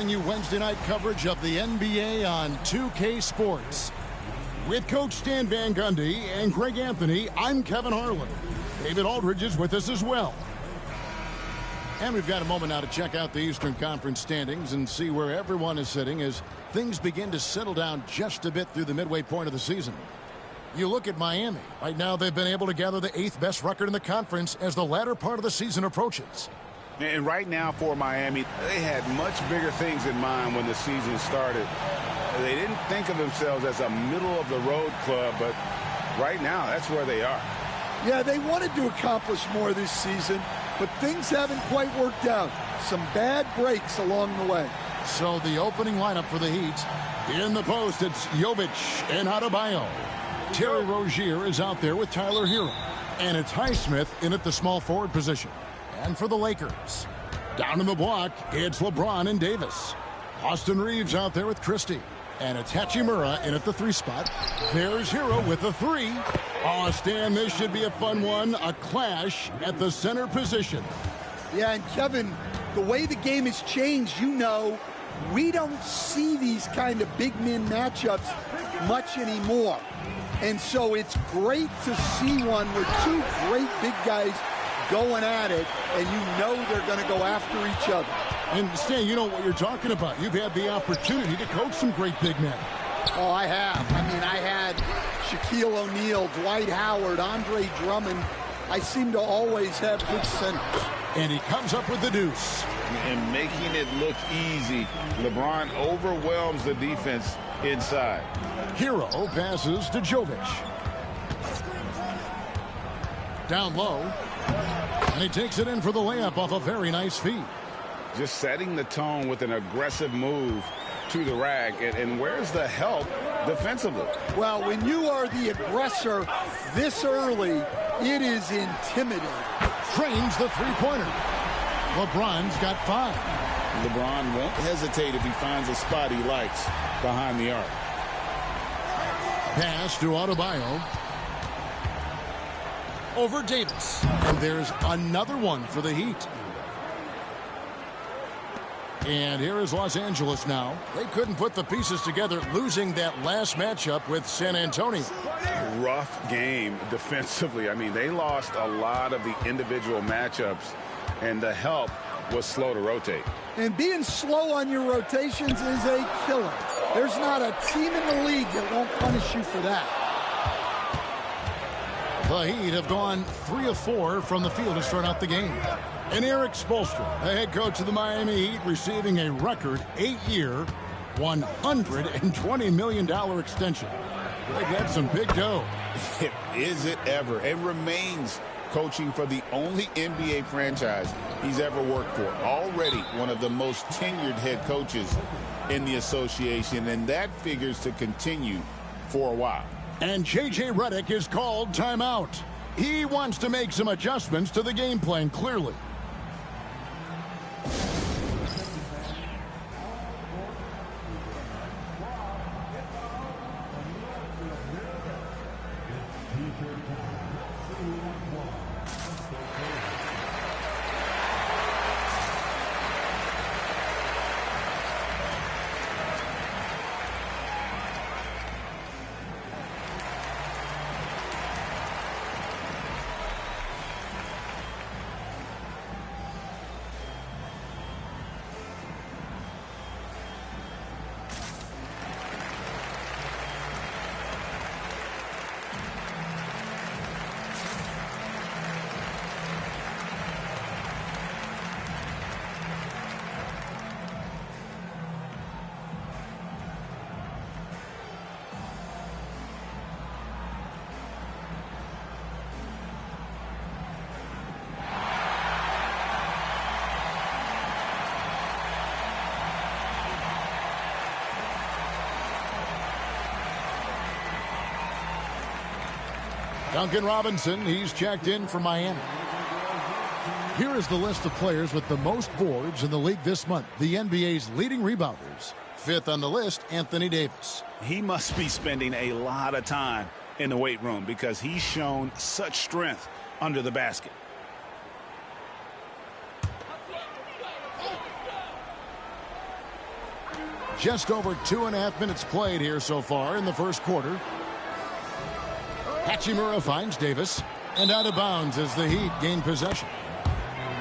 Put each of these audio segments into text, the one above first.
bringing you Wednesday night coverage of the NBA on 2K Sports. With Coach Stan Van Gundy and Greg Anthony, I'm Kevin Harlan. David Aldridge is with us as well. And we've got a moment now to check out the Eastern Conference standings and see where everyone is sitting as things begin to settle down just a bit through the midway point of the season. You look at Miami. Right now they've been able to gather the 8th best record in the conference as the latter part of the season approaches. And right now for Miami, they had much bigger things in mind when the season started. They didn't think of themselves as a middle-of-the-road club, but right now that's where they are. Yeah, they wanted to accomplish more this season, but things haven't quite worked out. Some bad breaks along the way. So the opening lineup for the Heat. In the post, it's Jovic and Adebayo. Terry Rozier is out there with Tyler Hero. And it's Highsmith in at the small forward position. And for the Lakers, down in the block, it's LeBron and Davis. Austin Reeves out there with Christie. And it's Hachimura in at the 3 spot. There's Hero with the 3. Oh, Stan, this should be a fun one. A clash at the center position. Yeah, and Kevin, the way the game has changed, you know, we don't see these kind of big men matchups much anymore. And so it's great to see one where two great big guys going at it, and you know they're going to go after each other. And Stan, you know what you're talking about. You've had the opportunity to coach some great big men. Oh, I have. I mean, I had Shaquille O'Neal, Dwight Howard, Andre Drummond. I seem to always have good centers. And he comes up with the deuce. And making it look easy. LeBron overwhelms the defense inside. Hero passes to Jovic. Down low. And he takes it in for the layup off a very nice feed. Just setting the tone with an aggressive move to the rack. And where's the help defensively? Well, when you are the aggressor this early, it is intimidating. Trains the three-pointer. LeBron's got 5. LeBron won't hesitate if he finds a spot he likes behind the arc. Pass to Adebayo. Over Davis. And there's another one for the Heat. And here is Los Angeles now. They couldn't put the pieces together, losing that last matchup with San Antonio. Rough game defensively. I mean, they lost a lot of the individual matchups, and the help was slow to rotate. And being slow on your rotations is a killer. There's not a team in the league that won't punish you for that. The Heat have gone 3 of 4 from the field to start out the game. And Eric Spoelstra, the head coach of the Miami Heat, receiving a record 8-year, $120 million extension. That's some big dough. Is it ever? It remains coaching for the only NBA franchise he's ever worked for. Already one of the most tenured head coaches in the association, and that figures to continue for a while. And J.J. Redick is called timeout. He wants to make some adjustments to the game plan, clearly. Duncan Robinson, he's checked in for Miami. Here is the list of players with the most boards in the league this month. The NBA's leading rebounders. 5th on the list, Anthony Davis. He must be spending a lot of time in the weight room because he's shown such strength under the basket. Just over 2.5 minutes played here so far in the first quarter. Hachimura finds Davis, and out of bounds as the Heat gain possession.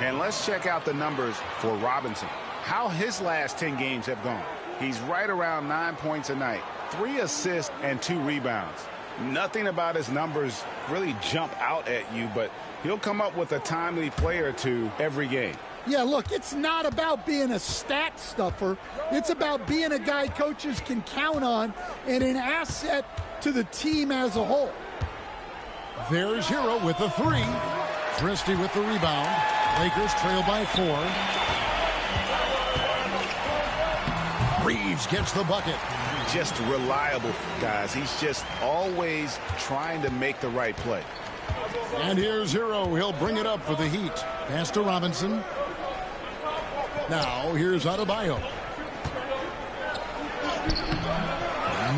And let's check out the numbers for Robinson. How his last 10 games have gone. He's right around 9 points a night, 3 assists and 2 rebounds. Nothing about his numbers really jump out at you, but he'll come up with a timely play or two every game. Yeah, look, it's not about being a stat stuffer. It's about being a guy coaches can count on and an asset to the team as a whole. There's Hero with the 3. Christie with the rebound. Lakers trail by 4. Reeves gets the bucket. Just reliable, guys. He's just always trying to make the right play. And here's Hero. He'll bring it up for the Heat. Pass to Robinson. Now here's Adebayo.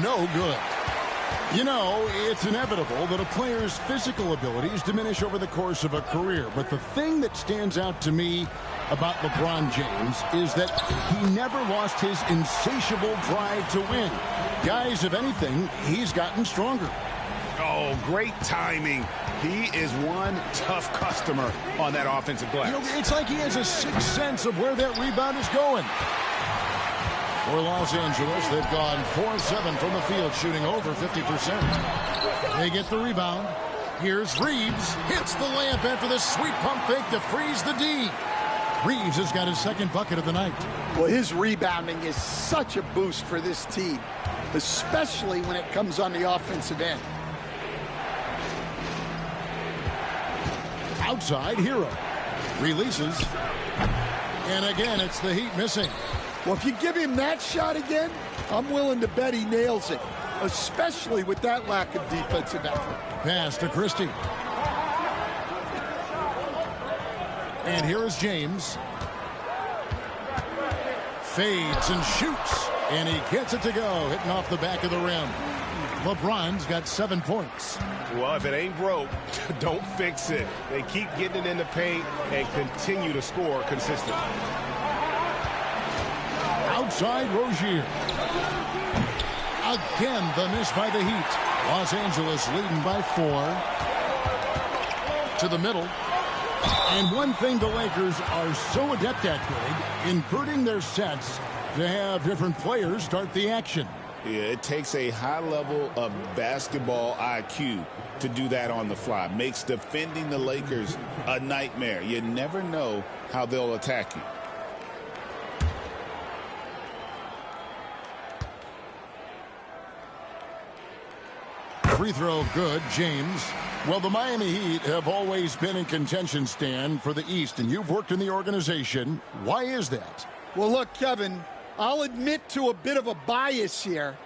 No good. You know, it's inevitable that a player's physical abilities diminish over the course of a career. But the thing that stands out to me about LeBron James is that he never lost his insatiable drive to win. Guys, if anything, he's gotten stronger. Oh, great timing. He is one tough customer on that offensive glass. You know, it's like he has a sixth sense of where that rebound is going. For Los Angeles, they've gone 4-7 from the field, shooting over 50%. They get the rebound. Here's Reeves. Hits the layup after the sweet pump fake to freeze the D. Reeves has got his second bucket of the night. Well, his rebounding is such a boost for this team, especially when it comes on the offensive end. Outside, Hero. Releases. And again, it's the Heat missing. Well, if you give him that shot again, I'm willing to bet he nails it, especially with that lack of defensive effort. Pass to Christie. And here is James. Fades and shoots. And he gets it to go, hitting off the back of the rim. LeBron's got 7 points. Well, if it ain't broke, don't fix it. They keep getting it in the paint and continue to score consistently. Outside Rozier. Again, the miss by the Heat. Los Angeles leading by 4. To the middle. And one thing the Lakers are so adept at, Greg, inverting their sets to have different players start the action. Yeah, it takes a high level of basketball IQ to do that on the fly. Makes defending the Lakers a nightmare. You never know how they'll attack you. Free throw good, James. Well, the Miami Heat have always been in contention, Stan, for the East, and you've worked in the organization. Why is that? Well, look, Kevin, I'll admit to a bit of a bias here,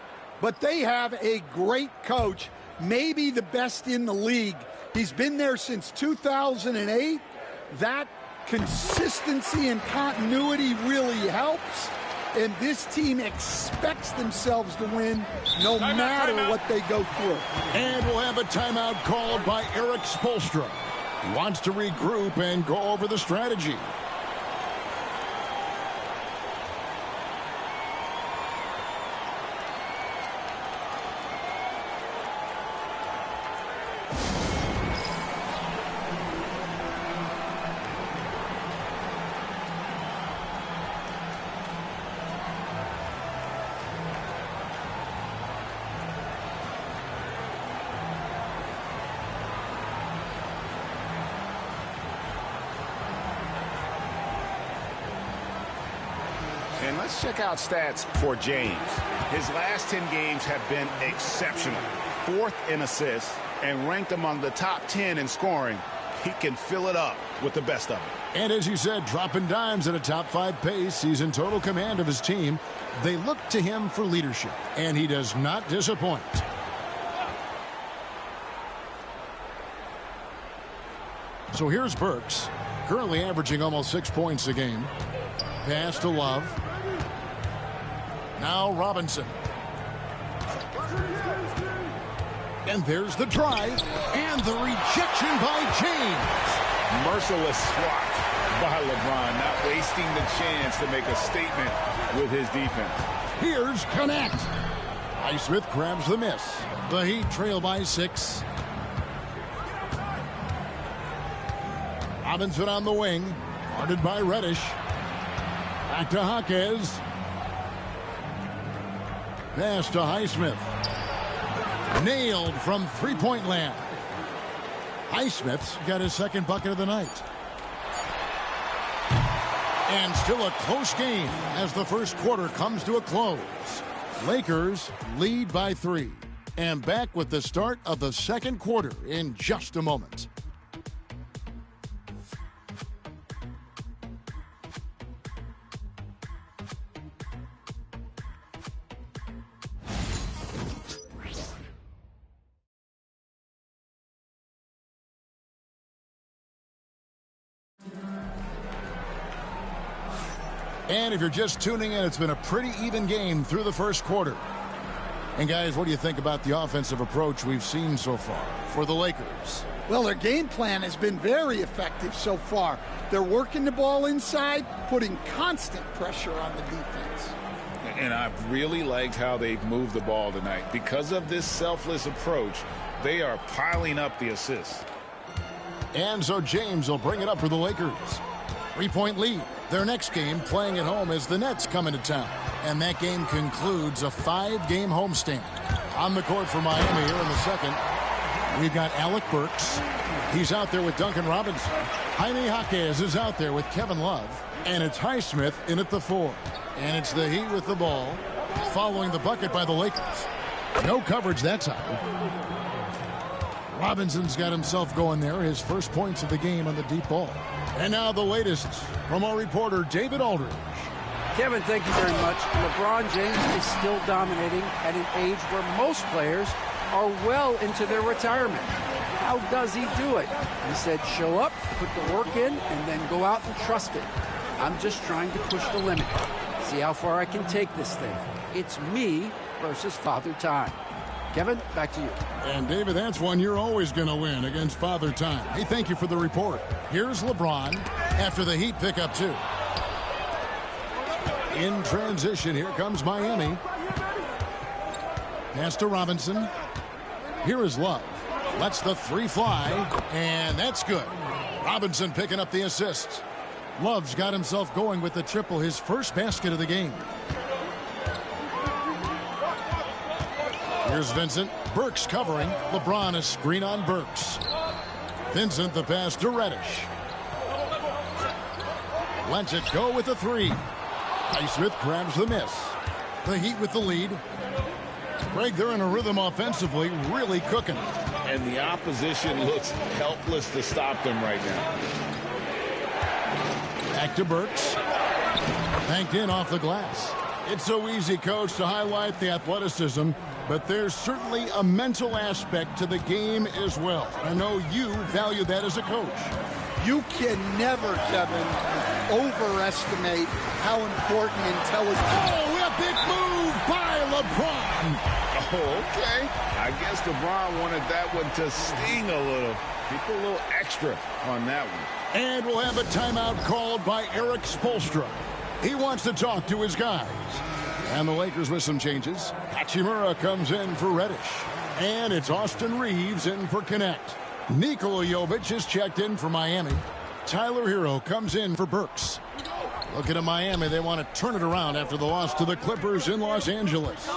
but they have a great coach, maybe the best in the league. He's been there since 2008. That consistency and continuity really helps. And this team expects themselves to win no matter what they go through. And we'll have a timeout called by Eric Spoelstra. He wants to regroup and go over the strategy. And let's check out stats for James. His last 10 games have been exceptional. 4th in assists and ranked among the top 10 in scoring. He can fill it up with the best of them. And as you said, dropping dimes at a top 5 pace. He's in total command of his team. They look to him for leadership, and he does not disappoint. So here's Burks, currently averaging almost 6 points a game. Pass to Love. Now Robinson. And there's the drive and the rejection by James. Merciless swat by LeBron, not wasting the chance to make a statement with his defense. Here's Connect. Highsmith grabs the miss. The Heat trail by 6. Robinson on the wing. Guarded by Reddish. Back to Jaquez. Pass to Highsmith. Nailed from three-point land. Highsmith's got his second bucket of the night. And still a close game as the first quarter comes to a close. Lakers lead by 3. And back with the start of the second quarter in just a moment. And if you're just tuning in, it's been a pretty even game through the first quarter. And guys, what do you think about the offensive approach we've seen so far for the Lakers? Well, their game plan has been very effective so far. They're working the ball inside, putting constant pressure on the defense. And I've really liked how they've moved the ball tonight. Because of this selfless approach, they are piling up the assists. And so James will bring it up for the Lakers. 3-point lead. Their next game playing at home as the Nets come into town. And that game concludes a 5-game homestand. On the court for Miami here in the second, we've got Alec Burks. He's out there with Duncan Robinson. Jaime Jaquez is out there with Kevin Love. And it's Highsmith in at the 4. And it's the Heat with the ball, following the bucket by the Lakers. No coverage that time. Robinson's got himself going there, his first points of the game on the deep ball. And now the latest from our reporter, David Aldridge. Kevin, thank you very much. LeBron James is still dominating at an age where most players are well into their retirement. How does he do it? He said, show up, put the work in, and then go out and trust it. I'm just trying to push the limit. See how far I can take this thing. It's me versus Father Time. Kevin, back to you. And David, that's one you're always going to win against Father Time. Hey, thank you for the report. Here's LeBron after the Heat pick up 2. In transition, here comes Miami. Pass to Robinson. Here is Love. Lets the 3 fly, and that's good. Robinson picking up the assist. Love's got himself going with the triple, his first basket of the game. Here's Vincent. Burks covering. LeBron a screen on Burks. Vincent the pass to Reddish. Lets it go with the 3. Highsmith grabs the miss. The Heat with the lead. Greg, they're in a rhythm offensively, really cooking. And the opposition looks helpless to stop them right now. Back to Burks. Banked in off the glass. It's so easy, Coach, to highlight the athleticism, but there's certainly a mental aspect to the game as well. I know you value that as a coach. You can never, Kevin, overestimate how important intelligence. Oh, a big move by LeBron. Oh, okay. I guess LeBron wanted that one to sting a little. He put a little extra on that one. And we'll have a timeout called by Eric Spoelstra. He wants to talk to his guys. And the Lakers with some changes. Hachimura comes in for Reddish. And it's Austin Reeves in for Connect. Nikola Jovic is checked in for Miami. Tyler Hero comes in for Burks. Looking at Miami, they want to turn it around after the loss to the Clippers in Los Angeles.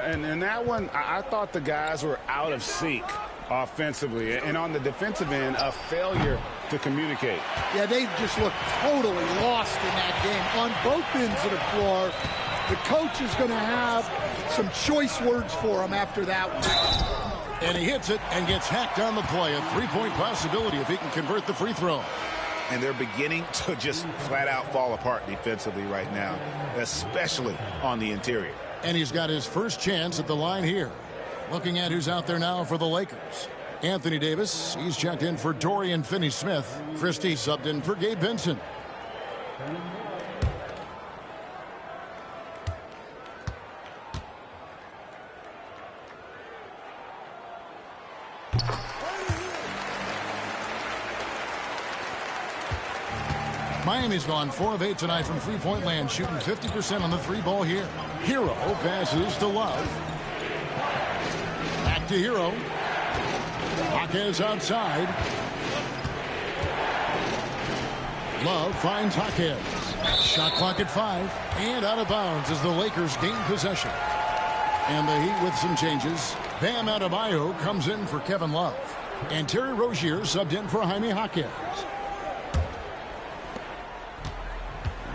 And that one, I thought the guys were out of sync offensively. And on the defensive end, a failure to communicate. Yeah, they just looked totally lost in that game. On both ends of the floor, the coach is going to have some choice words for him after that one. And he hits it and gets hacked on the play. A 3-point possibility if he can convert the free throw. And they're beginning to just flat out fall apart defensively right now, especially on the interior. And he's got his first chance at the line here. Looking at who's out there now for the Lakers. Anthony Davis, he's checked in for Dorian Finney-Smith. Christie subbed in for Gabe Vincent. Miami's gone 4 of 8 tonight from three-point land, shooting 50% on the three ball here. Hero passes to Love. Back to Hero. Jaquez outside. Love finds Jaquez. Shot clock at 5 and out of bounds as the Lakers gain possession. And the Heat with some changes. Bam Adebayo comes in for Kevin Love. And Terry Rozier subbed in for Jaime Jaquez.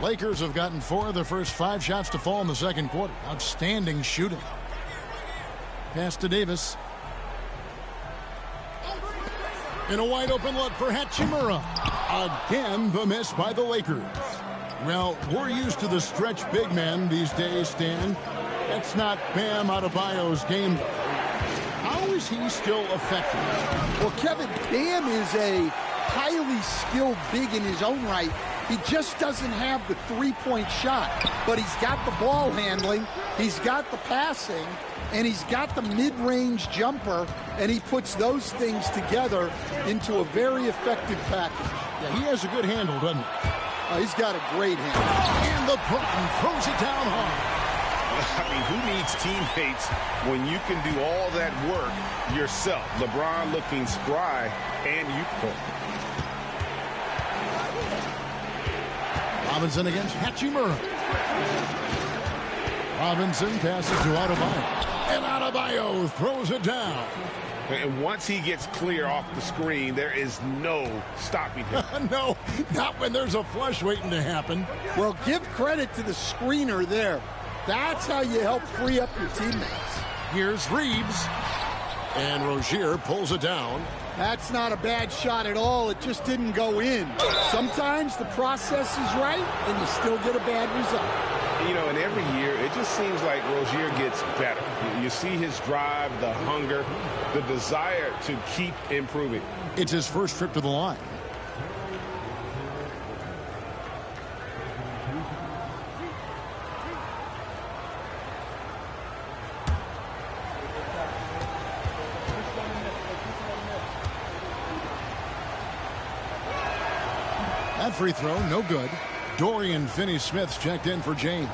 Lakers have gotten 4 of the first 5 shots to fall in the second quarter. Outstanding shooting. Pass to Davis. In a wide open look for Hachimura. Again, the miss by the Lakers. Well, we're used to the stretch big men these days, Stan. That's not Bam Adebayo's game. How is he still effective? Well, Kevin, Bam is a highly skilled big in his own right. He just doesn't have the three-point shot. But he's got the ball handling, he's got the passing, and he's got the mid-range jumper, and he puts those things together into a very effective package. Yeah, he has a good handle, doesn't he? He's got a great handle. And LeBron throws it down hard. I mean, who needs teammates when you can do all that work yourself? LeBron looking spry and youthful. Robinson against Hachimura. Robinson passes to Adebayo. And Adebayo throws it down. And once he gets clear off the screen, there is no stopping him. No, not when there's a flush waiting to happen. Well, give credit to the screener there. That's how you help free up your teammates. Here's Reeves. And Rozier pulls it down. That's not a bad shot at all. It just didn't go in. Sometimes the process is right, and you still get a bad result. You know, and every year, it just seems like Rozier gets better. You see his drive, the hunger, the desire to keep improving. It's his first trip to the line. That free throw, no good. Dorian Finney-Smith's checked in for James.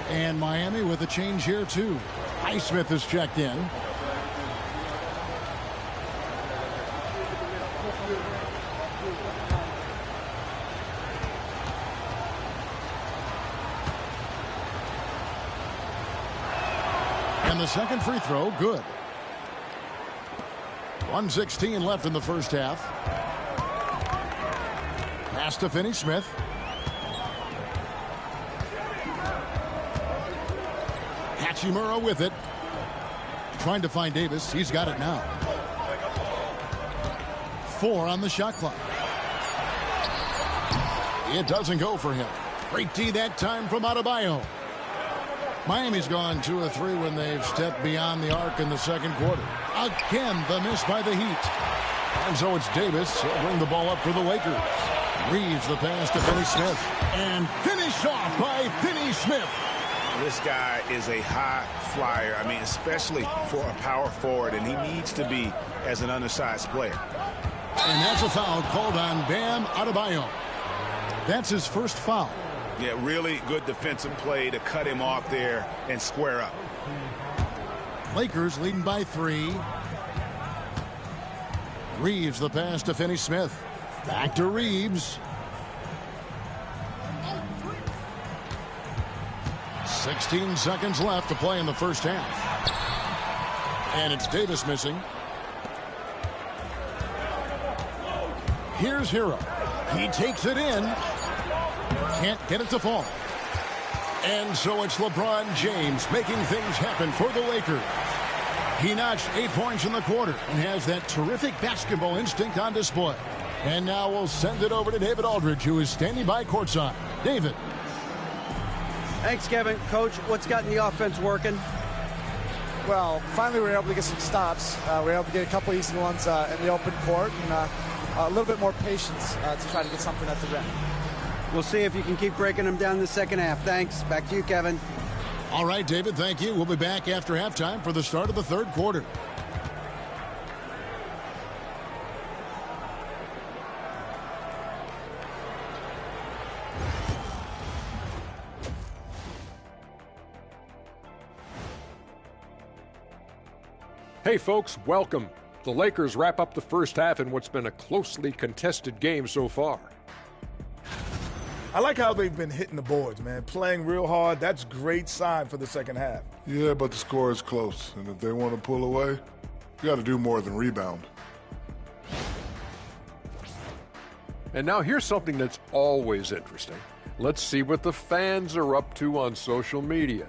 And Miami with a change here, too. Highsmith is checked in. And the second free throw, good. 1:16 left in the first half. Pass to Finney-Smith. Hachimura with it. Trying to find Davis. He's got it now. 4 on the shot clock. It doesn't go for him. Great D that time from Adebayo. Miami's gone 2 of 3 when they've stepped beyond the arc in the second quarter. Again, the miss by the Heat. And so it's Davis. He'll bring the ball up for the Lakers. Reeves the pass to Finney-Smith. And finished off by Finney-Smith. This guy is a high flyer. I mean, especially for a power forward, and he needs to be as an undersized player. And that's a foul called on Bam Adebayo. That's his first foul. Yeah, really good defensive play to cut him off there and square up. Lakers leading by 3. Reeves the pass to Finney-Smith. Back to Reeves. 16 seconds left to play in the first half. And it's Davis missing. Here's Hero. He takes it in. Can't get it to fall. And so it's LeBron James making things happen for the Lakers. He notched 8 points in the quarter and has that terrific basketball instinct on display. And now we'll send it over to David Aldridge, who is standing by courtside. David. Thanks, Kevin. Coach, what's gotten the offense working? Well, finally we were able to get some stops. We were able to get a couple easy ones in the open court, and a little bit more patience to try to get something at the rim. We'll see if you can keep breaking them down in the second half. Thanks. Back to you, Kevin. All right, David, thank you. We'll be back after halftime for the start of the third quarter. Hey folks, welcome. The Lakers wrap up the first half in what's been a closely contested game so far. I like how they've been hitting the boards, man. Playing real hard. That's great sign for the second half. Yeah, but the score is close. And if they want to pull away, you got to do more than rebound. And now here's something that's always interesting. Let's see what the fans are up to on social media.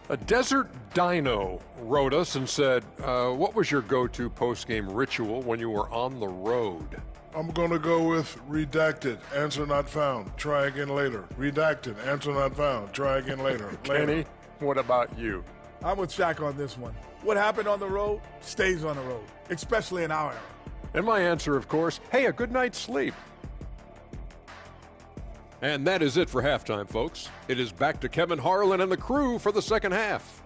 A Desert Dino wrote us and said, what was your go-to post-game ritual when you were on the road? I'm going to go with redacted, answer not found, try again later. Redacted, answer not found, try again later. Kenny, what about you? I'm with Shaq on this one. What happened on the road stays on the road, especially in our era. And my answer, of course, hey, a good night's sleep. And that is it for halftime, folks. It is back to Kevin Harlan and the crew for the second half.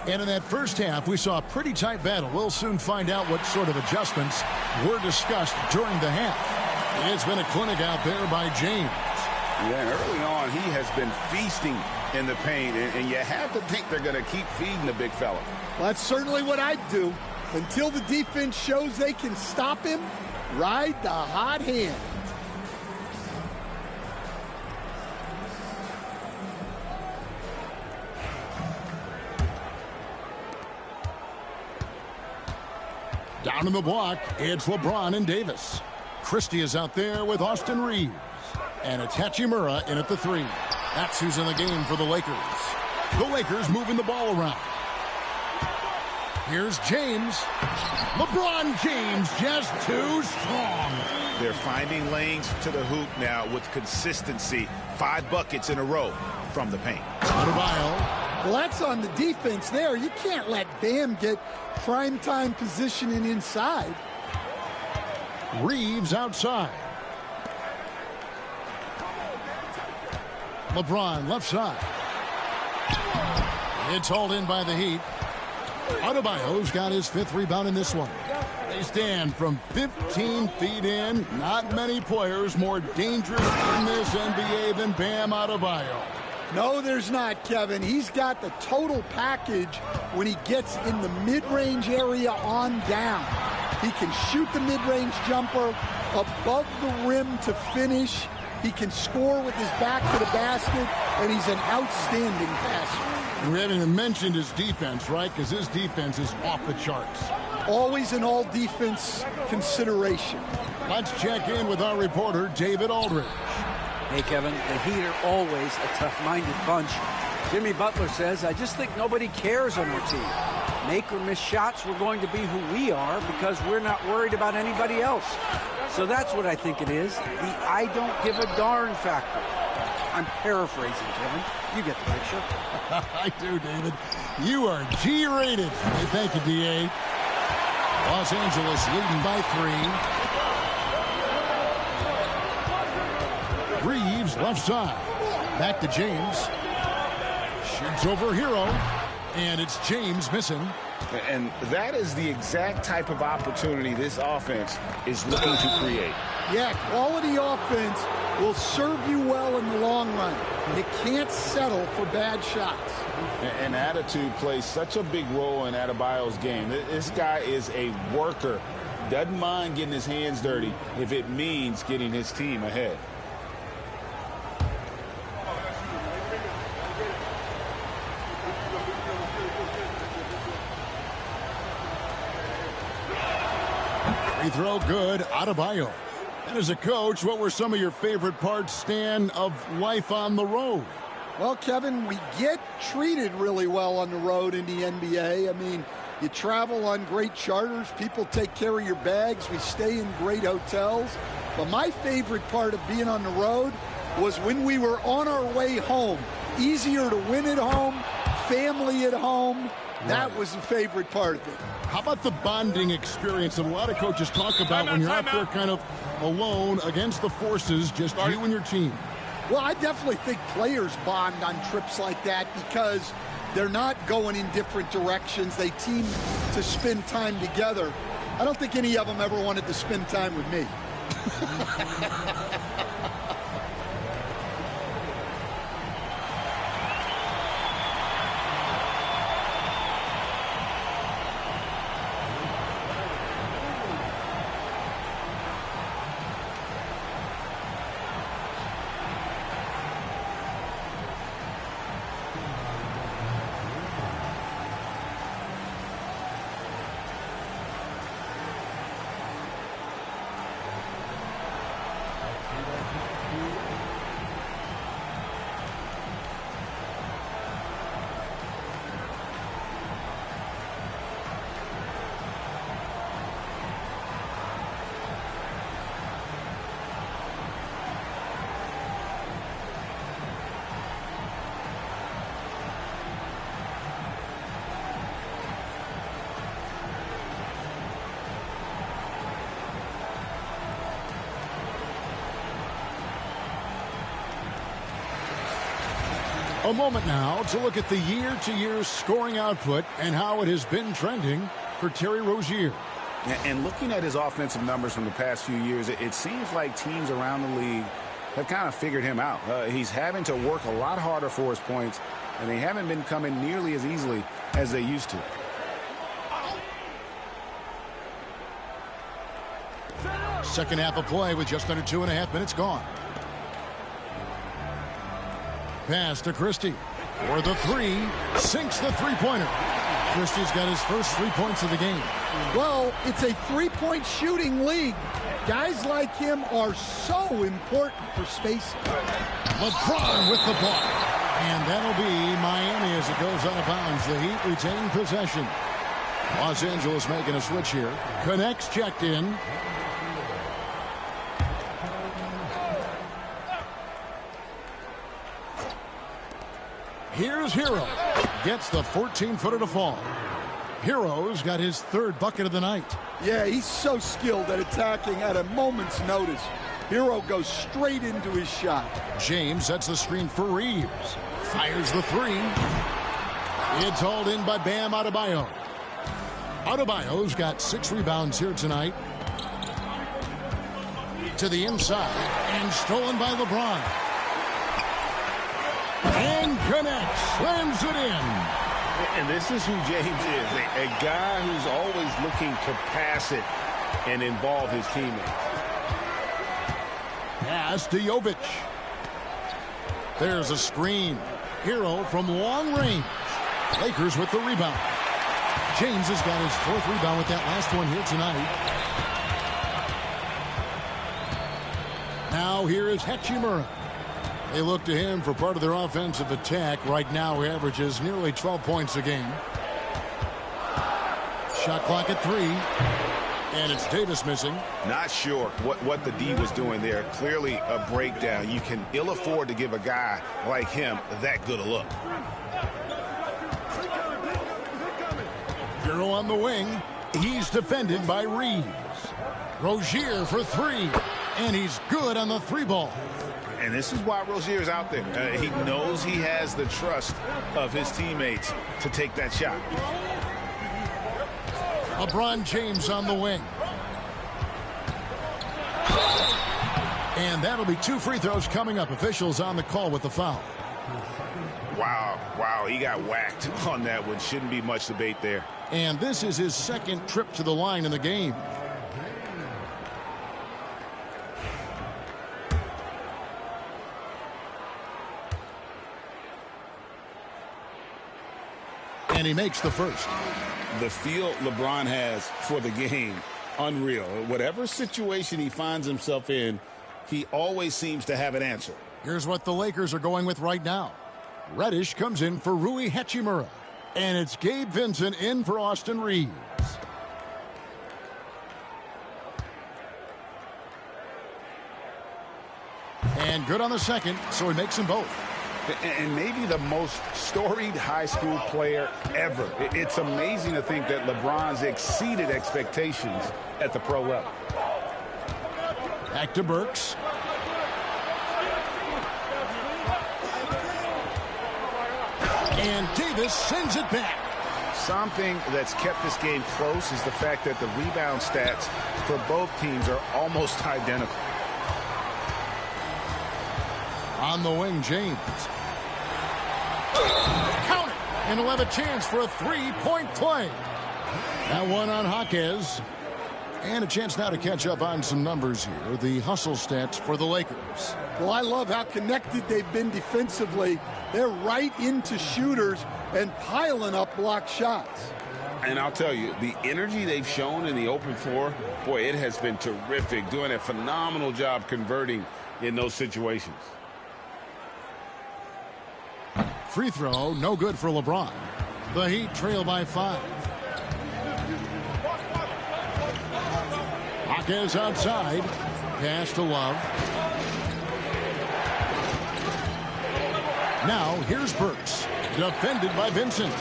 And in that first half, we saw a pretty tight battle. We'll soon find out what sort of adjustments were discussed during the half. It's been a clinic out there by James. Yeah, and early on, he has been feasting in the paint, and you have to think they're going to keep feeding the big fella. Well, that's certainly what I'd do. Until the defense shows they can stop him, ride the hot hand. Down in the block, it's LeBron and Davis. Christie is out there with Austin Reeves. And it's Hachimura in at the 3. That's who's in the game for the Lakers. The Lakers moving the ball around. Here's James. LeBron James just too strong. They're finding lanes to the hoop now with consistency. 5 buckets in a row from the paint. Adebayo. Well, that's on the defense there. You can't let Bam get primetime positioning inside. Reeves outside. LeBron left side. It's hauled in by the Heat. Adebayo's got his 5th rebound in this one. They stand from 15 feet in. Not many players more dangerous in this NBA than Bam Adebayo. No, there's not, Kevin. He's got the total package when he gets in the mid-range area on down. He can shoot the mid-range jumper above the rim to finish. He can score with his back to the basket, and he's an outstanding passer. We haven't even mentioned his defense, right? Because his defense is off the charts. Always an all-defense consideration. Let's check in with our reporter, David Aldridge. Hey, Kevin, the Heat are always a tough-minded bunch. Jimmy Butler says, I just think nobody cares on our team. Make or miss shots, we're going to be who we are because we're not worried about anybody else. So that's what I think it is, the I don't give a darn factor. I'm paraphrasing, Kevin. You get the picture. I do, David. You are G-rated. Hey, thank you, D.A. Los Angeles leading by 3. Reeves left side. Back to James. Shoots over Hero. And it's James missing. And that is the exact type of opportunity this offense is looking to create. Yeah, quality offense will serve you well in the long run. You can't settle for bad shots. And attitude plays such a big role in Adebayo's game. This guy is a worker. Doesn't mind getting his hands dirty if it means getting his team ahead. Free throw good, Adebayo. And as a coach, what were some of your favorite parts, Stan, of life on the road? Well, Kevin, we get treated really well on the road in the NBA. I mean, you travel on great charters. People take care of your bags. We stay in great hotels. But my favorite part of being on the road was when we were on our way home. Easier to win at home, family at home. That was the favorite part of it. How about the bonding experience that a lot of coaches talk about when you're out there kind of alone against the forces, just you and your team? Well, I definitely think players bond on trips like that because They're not going in different directions. They team to spend time together. I don't think any of them ever wanted to spend time with me. A moment now to look at the year-to-year scoring output and how it has been trending for Terry Rozier. And looking at his offensive numbers from the past few years, it seems like teams around the league have kind of figured him out. He's having to work a lot harder for his points, and they haven't been coming nearly as easily as they used to. Second half of play with just under 2.5 minutes gone. Pass to Christie for the three. Sinks the three-pointer. Christie's got his first 3 points of the game. Well, it's a three-point shooting league. Guys like him are so important for spacing. LeBron with the ball. And that'll be Miami as it goes out of bounds. The Heat retain possession. Los Angeles making a switch here. Connects checked in. Here's Hero. Gets the 14-footer to fall. Hero's got his third bucket of the night. Yeah, he's so skilled at attacking at a moment's notice. Hero goes straight into his shot. James sets the screen for Reeves. Fires the three. It's hauled in by Bam Adebayo. Adebayo's got 6 rebounds here tonight. To the inside and stolen by LeBron. And connects, slams it in. And this is who James is, a guy who's always looking to pass it and involve his teammates. Pass to Jovic. There's a screen. Hero from long range. Lakers with the rebound. James has got his 4th rebound with that last one here tonight. Now here is Hachimura. They look to him for part of their offensive attack. Right now, he averages nearly 12 points a game. Shot clock at 3. And it's Davis missing. Not sure what the D was doing there. Clearly a breakdown. You can ill afford to give a guy like him that good a look. Hero on the wing. He's defended by Reeves. Rozier for 3. And he's good on the 3-ball. And this is why Rozier's out there. He knows he has the trust of his teammates to take that shot. LeBron James on the wing. And that'll be 2 free throws coming up. Officials on the call with the foul. Wow, he got whacked on that one. Shouldn't be much debate there. And this is his 2nd trip to the line in the game. And he makes the first. The feel LeBron has for the game, unreal. Whatever situation he finds himself in, he always seems to have an answer. Here's what the Lakers are going with right now. Reddish comes in for Rui Hachimura. And it's Gabe Vincent in for Austin Reeves. And good on the second, so he makes them both. And maybe the most storied high school player ever. It's amazing to think that LeBron's exceeded expectations at the pro level. Back to Burks. And Davis sends it back. Something that's kept this game close is the fact that the rebound stats for both teams are almost identical. On the wing, James. Count it! And he'll have a chance for a three-point play. That one on Jaquez. And a chance now to catch up on some numbers here. The hustle stats for the Lakers. Well, I love how connected they've been defensively. They're right into shooters and piling up block shots. And I'll tell you, the energy they've shown in the open floor, boy, it has been terrific. Doing a phenomenal job converting in those situations. Free throw, no good for LeBron. The Heat trail by 5. Jaquez outside. Pass to Love. Now, here's Burks. Defended by Vincent.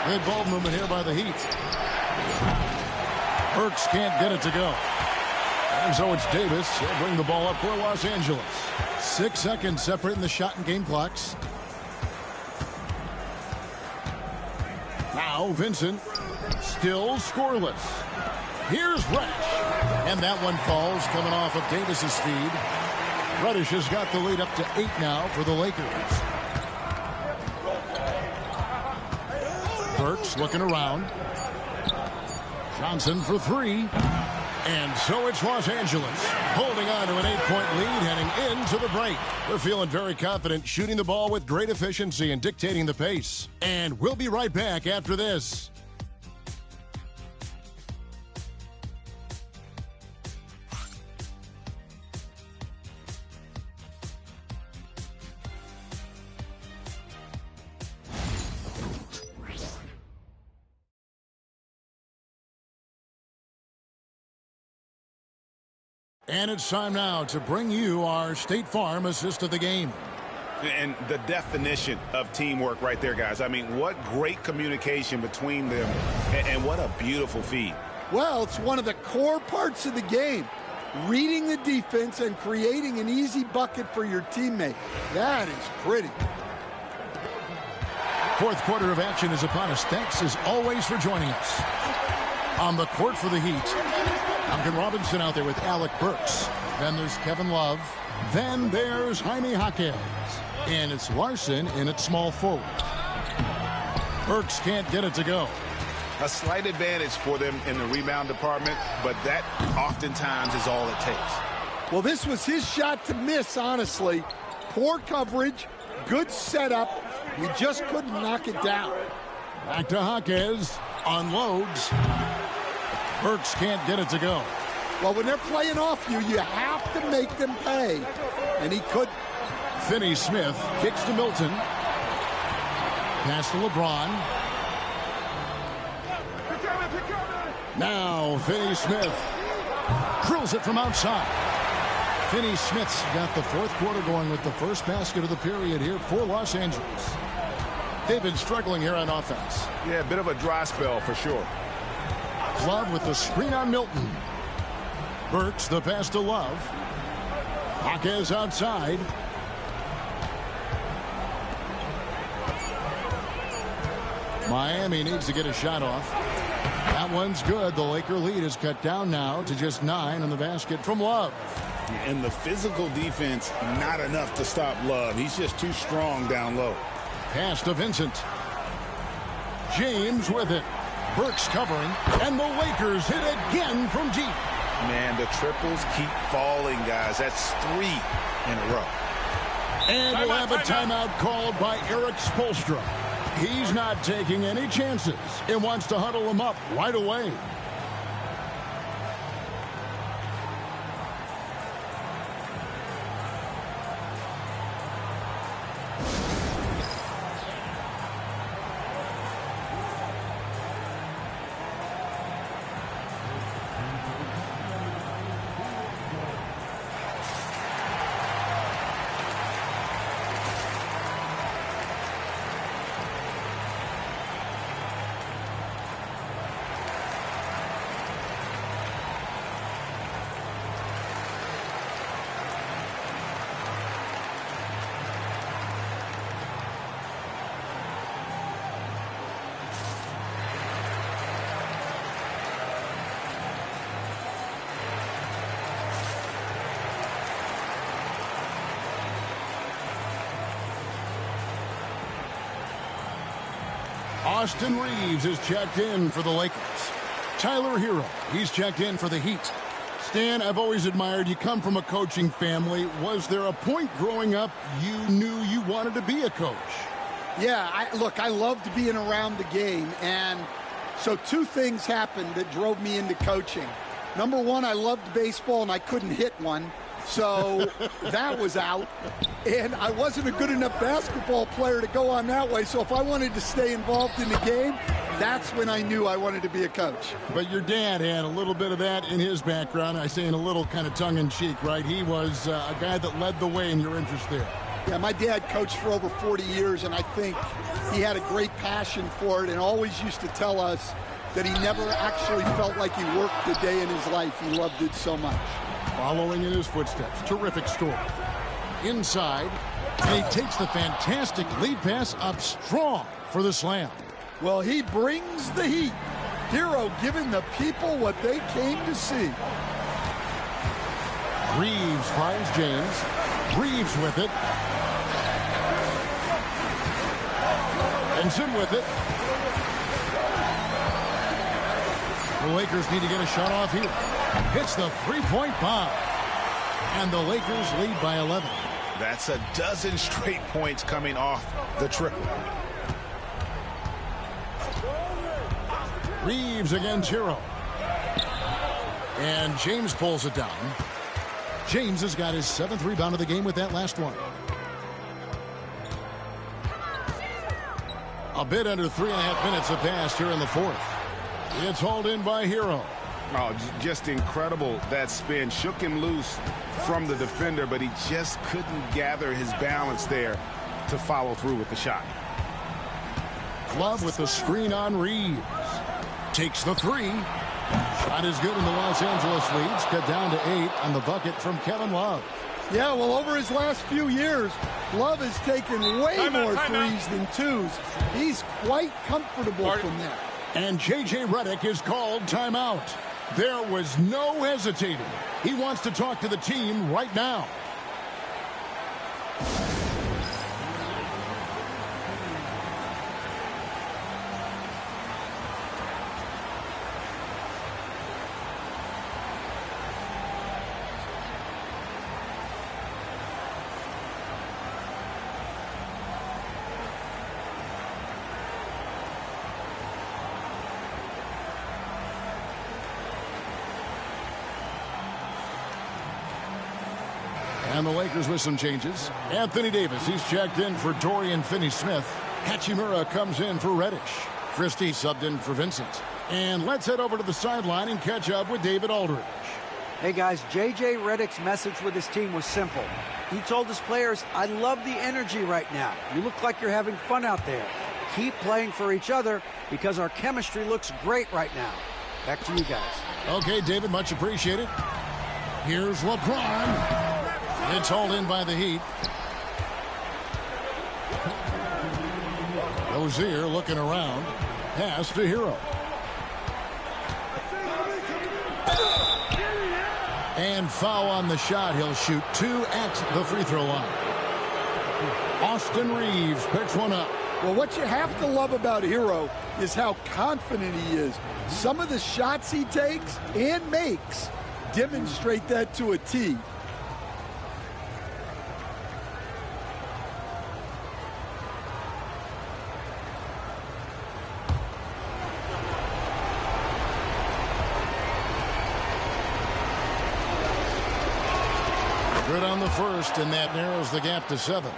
Good ball movement here by the Heat. Burks can't get it to go. And so it's Davis. He'll bring the ball up for Los Angeles. 6 seconds separating the shot and game clocks. Now Vincent. Still scoreless. Here's Reddish. And that one falls coming off of Davis's feed. Reddish has got the lead up to 8 now for the Lakers. Burks looking around. Johnson for 3. And so it's Los Angeles holding on to an 8-point lead heading into the break. They're feeling very confident, shooting the ball with great efficiency and dictating the pace. And we'll be right back after this. And it's time now to bring you our State Farm assist of the game. And the definition of teamwork right there, guys. I mean, what great communication between them, and what a beautiful feed. Well, it's one of the core parts of the game. Reading the defense and creating an easy bucket for your teammate. That is pretty. Fourth quarter of action is upon us. Thanks, as always, for joining us. On the court for the Heat, Duncan Robinson out there with Alec Burks. Then there's Kevin Love. Then there's Jaime Jaquez. And it's Larson in at small forward. Burks can't get it to go. A slight advantage for them in the rebound department, but that oftentimes is all it takes. Well, this was his shot to miss, honestly. Poor coverage, good setup. We just couldn't knock it down. Back to Jaquez. Unloads. Burks can't get it to go. Well, when they're playing off you, you have to make them pay. And he could. Finney-Smith kicks to Milton. Pass to LeBron. Now Finney-Smith drills it from outside. Finney-Smith's got the fourth quarter going with the first basket of the period here for Los Angeles. They've been struggling here on offense. Yeah, a bit of a dry spell for sure. Love with the screen on Milton. Burks the pass to Love. Jaquez outside. Miami needs to get a shot off. That one's good. The Laker lead is cut down now to just 9 on the basket from Love. And the physical defense, not enough to stop Love. He's just too strong down low. Pass to Vincent. James with it. Burks covering. And the Lakers hit again from deep. Man, the triples keep falling, guys. That's 3 in a row. And we'll have a timeout called by Eric Spoelstra. He's not taking any chances. It wants to huddle him up right away. Austin Reeves is checked in for the Lakers. Tyler Hero, he's checked in for the Heat. Stan, I've always admired you. Come from a coaching family. Was there a point growing up you knew you wanted to be a coach? Yeah, I loved being around the game. And so two things happened that drove me into coaching. Number one, I loved baseball and I couldn't hit one. So that was out. And I wasn't a good enough basketball player to go on that way. So if I wanted to stay involved in the game, that's when I knew I wanted to be a coach. But your dad had a little bit of that in his background. I say in a little kind of tongue-in-cheek, right? He was a guy that led the way in your interest there. Yeah, my dad coached for over 40 years, and I think he had a great passion for it and always used to tell us that he never actually felt like he worked a day in his life. He loved it so much. Following in his footsteps, terrific story. Inside, and he takes the fantastic lead pass up strong for the slam. Well, he brings the heat. Hero giving the people what they came to see. Reeves finds James. Reeves with it. And Zim with it. The Lakers need to get a shot off here. Hits the three-point bomb. And the Lakers lead by 11. That's a dozen straight points coming off the triple. Reeves against Hero. And James pulls it down. James has got his 7th rebound of the game with that last one. A bit under 3.5 minutes have passed here in the fourth. It's hauled in by Hero. Oh, just incredible. That spin shook him loose from the defender, but he just couldn't gather his balance there to follow through with the shot. Love with the screen on Reeves. Takes the three. Shot is good, and the Los Angeles leads cut down to 8 on the bucket from Kevin Love. Yeah, well, over his last few years, Love has taken way more threes than twos. He's quite comfortable from there. And J.J. Redick is called timeout. There was no hesitating. He wants to talk to the team right now. And the Lakers with some changes. Anthony Davis, he's checked in for Dorian Finney-Smith. Hachimura comes in for Reddish. Christie subbed in for Vincent. And let's head over to the sideline and catch up with David Aldridge. Hey guys, J.J. Redick's message with his team was simple. He told his players, I love the energy right now. You look like you're having fun out there. Keep playing for each other because our chemistry looks great right now. Back to you guys. Okay, David, much appreciated. Here's LeBron. It's hauled in by the Heat. Rozier looking around. Pass to Hero. And foul on the shot. He'll shoot 2 at the free throw line. Austin Reeves picks one up. Well, what you have to love about Hero is how confident he is. Some of the shots he takes and makes demonstrate that to a T. Good on the first, and that narrows the gap to 7.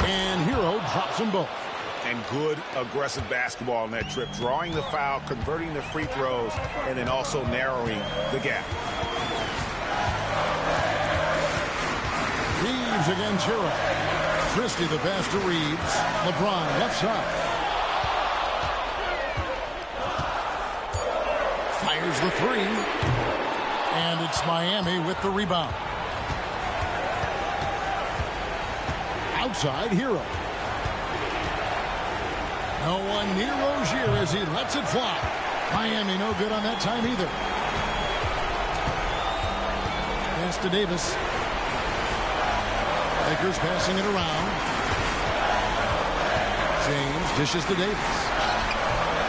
And Hero drops them both. And good aggressive basketball on that trip, drawing the foul, converting the free throws, and then also narrowing the gap. Reeves against Hero. Christie the pass to Reeves. LeBron left side. Fires the three. And it's Miami with the rebound. outside, Hero. No one near Rozier as he lets it fly. Miami no good on that time either. Pass to Davis. Lakers passing it around. James dishes to Davis.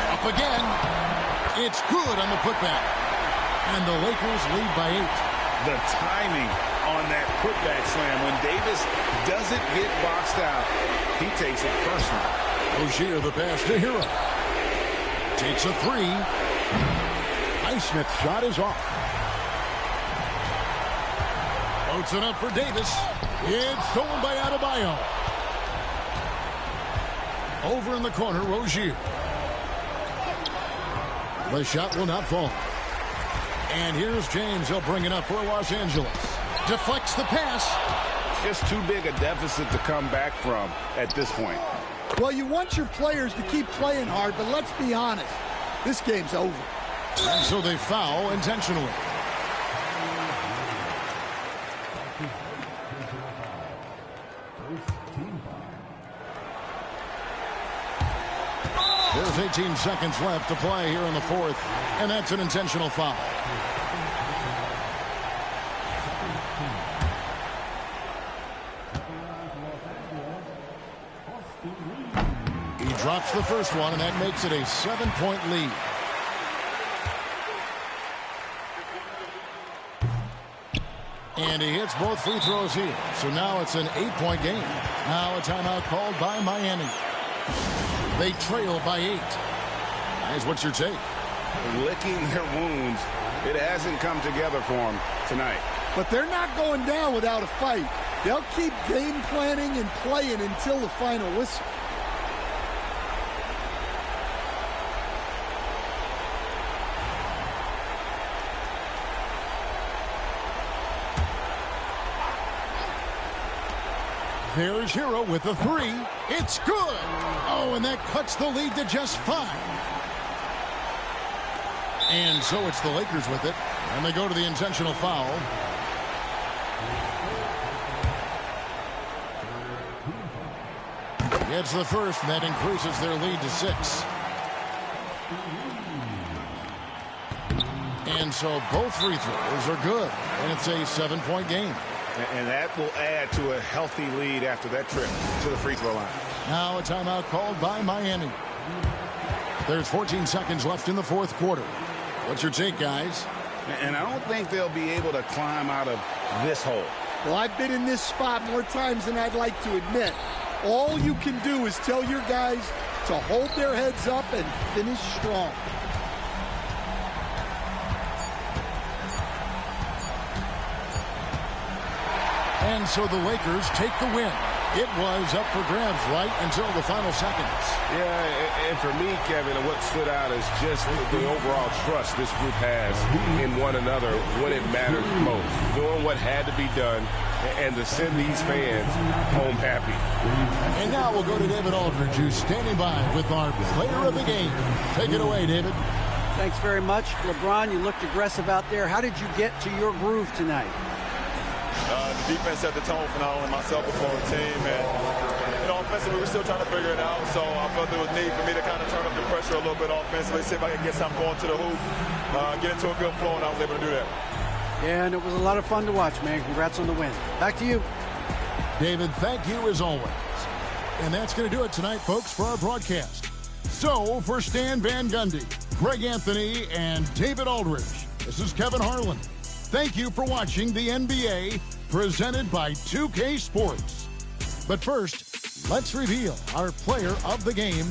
Up again. It's good on the putback. And the Lakers lead by 8. The timing on that putback slam. When Davis doesn't get boxed out, he takes it personal. Rozier the pass to Hero. Takes a 3. Highsmith's shot is off. Floats it up for Davis. It's stolen by Adebayo. Over in the corner, Rozier. The shot will not fall. And here's James. He'll bring it up for Los Angeles. Deflects the pass. Just too big a deficit to come back from at this point. Well, you want your players to keep playing hard, but let's be honest. This game's over. And so they foul intentionally. There's 18 seconds left to play here in the fourth, and that's an intentional foul. He drops the first one, and that makes it a 7-point lead. And he hits both free throws here. So now it's an 8-point game. Now a timeout called by Miami. They trail by 8. Guys, what's your take? Licking their wounds. It hasn't come together for them tonight. But they're not going down without a fight. They'll keep game planning and playing until the final whistle. There's Hero with a 3. It's good. Oh, and that cuts the lead to just 5. And so it's the Lakers with it. And they go to the intentional foul. Gets the first, and that increases their lead to 6. And so both free throws are good. And it's a 7-point game. And that will add to a healthy lead after that trip to the free throw line. Now a timeout called by Miami. There's 14 seconds left in the fourth quarter. What's your take, guys? And I don't think they'll be able to climb out of this hole. Well, I've been in this spot more times than I'd like to admit. All you can do is tell your guys to hold their heads up and finish strong. And so the Lakers take the win. It was up for grabs right until the final seconds. Yeah, and for me, Kevin, what stood out is just the overall trust this group has in one another when it matters most. Doing what had to be done and to send these fans home happy. And now we'll go to David Aldridge, who's standing by with our player of the game. Take it away, David. Thanks very much. LeBron, you looked aggressive out there. How did you get to your groove tonight? The defense set the tone for not only myself but for the team, and offensively we're still trying to figure it out. So I felt there was need for me to kind of turn up the pressure a little bit offensively, see if I can get something going to the hoop, get into a good flow, and I was able to do that. Yeah, and it was a lot of fun to watch, man. Congrats on the win. Back to you, David. Thank you as always. And that's going to do it tonight, folks, for our broadcast. So for Stan Van Gundy, Greg Anthony, and David Aldridge, this is Kevin Harlan. Thank you for watching the NBA presented by 2K Sports. But first, let's reveal our player of the game